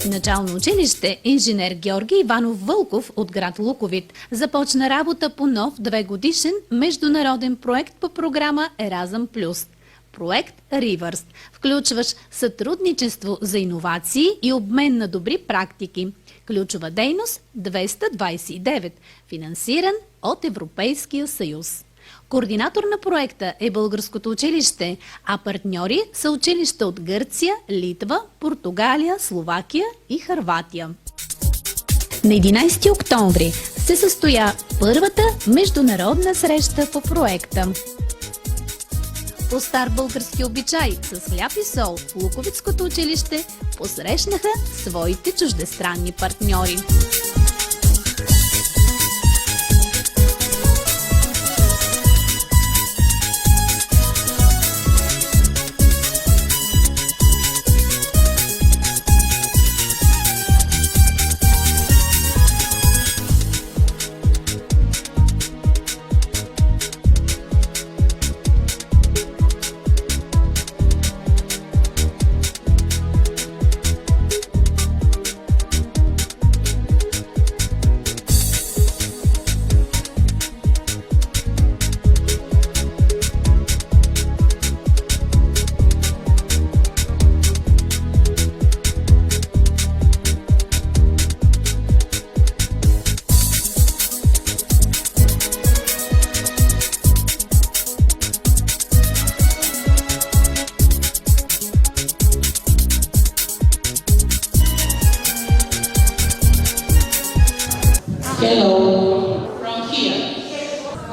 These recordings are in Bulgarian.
Начално училище инженер Георги Иванов Вълков от град Луковит започна работа по нов 2-годишен международен проект по програма Еразъм Плюс. Проект Ривърс, включващ сътрудничество за иновации и обмен на добри практики. Ключова дейност 229, финансиран от Европейския съюз. Координатор на проекта е Българското училище, а партньори са училища от Гърция, Литва, Португалия, Словакия и Хърватия. На 11 октомври се състоя първата международна среща по проекта. По стар български обичай с хляб и сол в Луковитското училище посрещнаха своите чуждестранни партньори. Hello from here.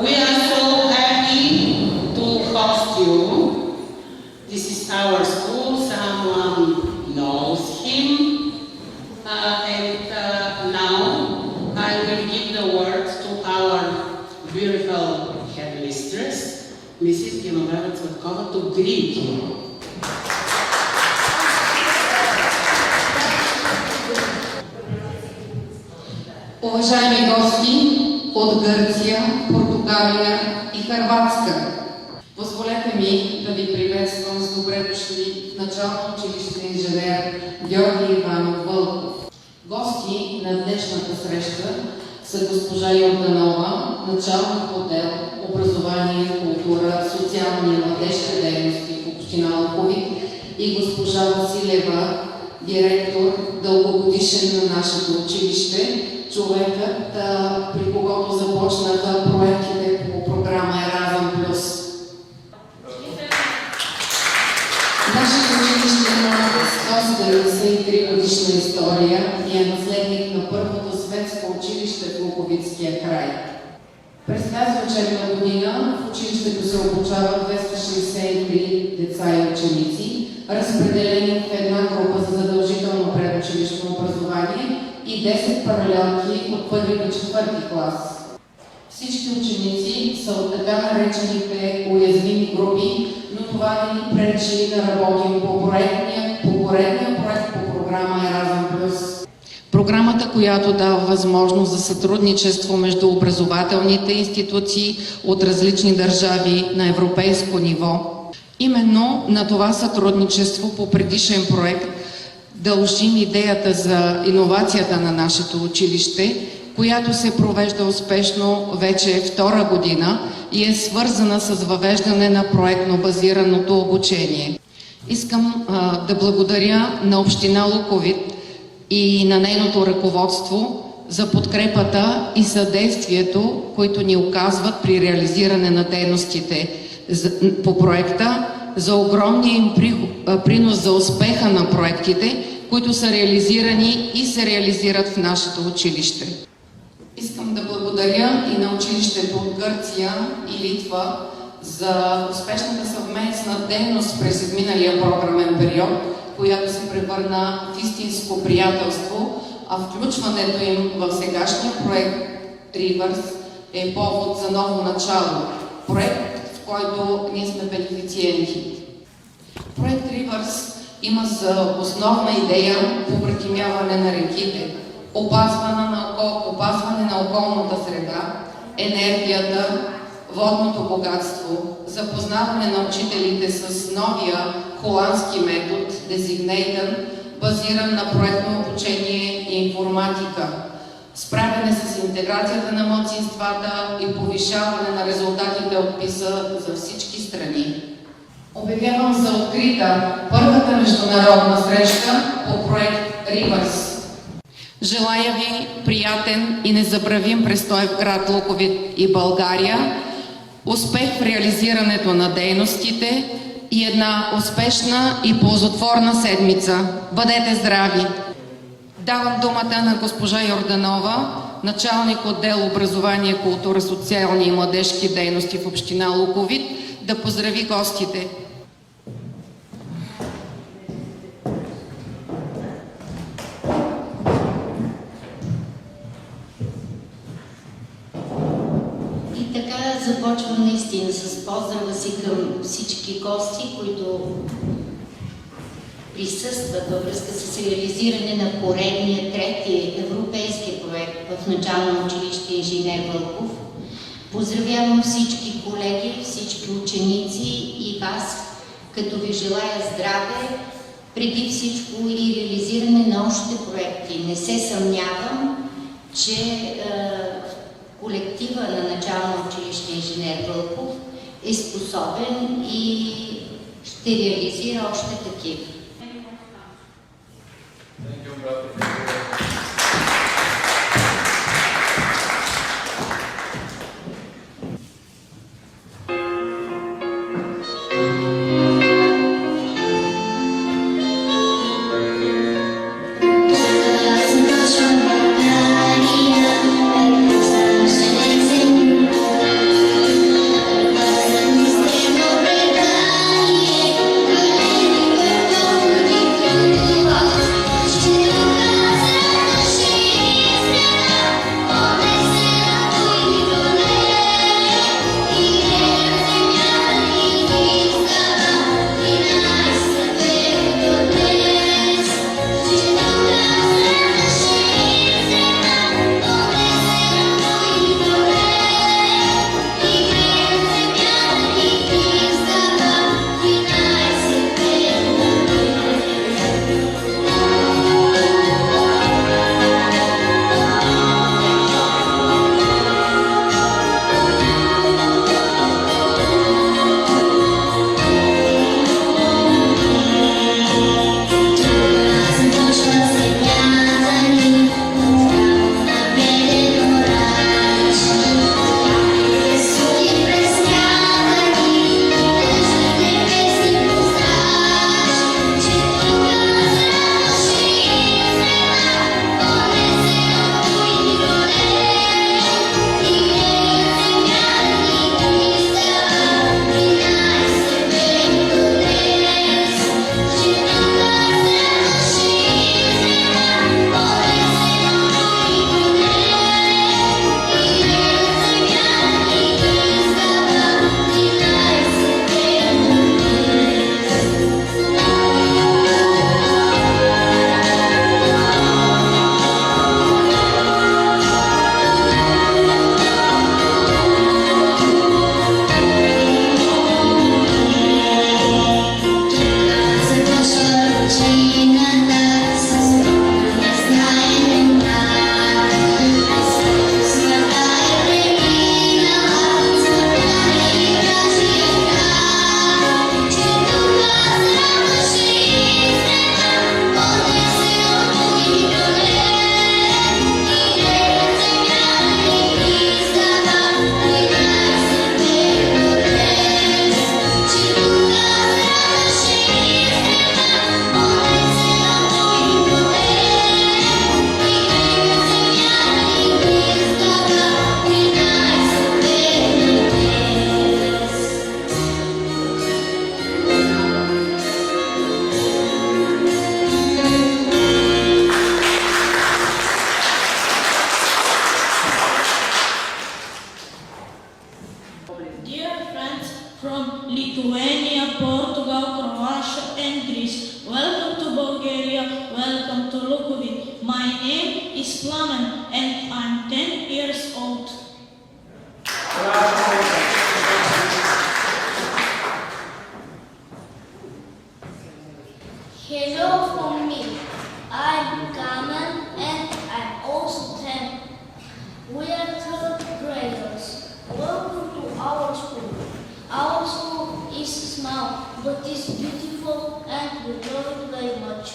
We are so happy to host you. This is our school. Someone knows him. Now I will give the word to our beautiful headmistress, Mrs. Genoveva Cvetkova, to greet you. Уважаеми гости от Гърция, Португалия и Хърватска, позволете ми да ви приветствам с добре дошли в начално училище инженер Георги Иванов Вълков. Гости на днешната среща са госпожа Йорданова, началник отдел образование, култура, социални и младежки дейности в община Луковит и госпожа Василева, директор дългогодишен на нашето училище, човекът, при когото започнаха проектите по програма Еразъм Плюс. Нашето училище има 173 годишна история и е наследник на първото светско училище в Луковитския край. През тази учебна година в училището се обучават 263 деца и ученици, разпределени в една група за задължително предучилищно образование и 10 паралелки от първи до четвърти клас. Всички ученици са от така наречените уязвими групи, но това не ни пречи да работим по поредния проект по програма Еразъм Плюс. Програмата, която дава възможност за сътрудничество между образователните институции от различни държави на европейско ниво. Именно на това сътрудничество по предишен проект дължим идеята за иновацията на нашето училище, която се провежда успешно вече втора година и е свързана с въвеждане на проектно базираното обучение. Искам да благодаря на община Луковит и на нейното ръководство за подкрепата и съдействието, които ни оказват при реализиране на дейностите по проекта, за огромния им принос за успеха на проектите, които са реализирани и се реализират в нашето училище. Искам да благодаря и на училището от Гърция и Литва за успешната съвместна дейност през изминалия програмен период, която се превърна в истинско приятелство, а включването им в сегашния проект Ривърс е повод за ново начало. Проект, в който ние сме бенефициенти. Проект Ривърс има за основна идея побратимяване на реките, опазване на околната среда, енергията, водното богатство, запознаване на учителите с новия холандски метод, Designated базиран на проектно обучение и информатика, справяне с интеграцията на малцинствата и повишаване на резултатите от ПИСА за всички страни. Обявявам за открита първата международна среща по проект Rivers. Желая ви приятен и незабравим престой в град Луковит и България, успех в реализирането на дейностите и една успешна и ползотворна седмица. Бъдете здрави! Давам думата на госпожа Йорданова, началник отдел образование, култура, социални и младежки дейности в община Луковит, да поздрави гостите. И така започвам наистина с поздрава си към всички гости, които присъстват във връзка с реализиране на поредния трети европейски проект в начално училище Инженер Вълков. Поздравявам всички колеги, всички ученици и вас, като ви желая здраве, преди всичко и реализиране на още проекти. Не се съмнявам, че колектива на начално училище Инженер Вълков е способен и ще реализира още такива. Lithuania, Portugal, Croatia, and Greece. Welcome to Bulgaria, welcome to Lukovic. My name is Plamen and I'm 10 years old. Hello from me. now, but it's beautiful and we love it very much.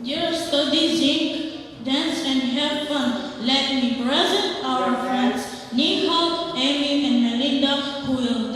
Just study, sing, dance, and have fun. Let me present our friends, Nihal, Amy, and Melinda, who will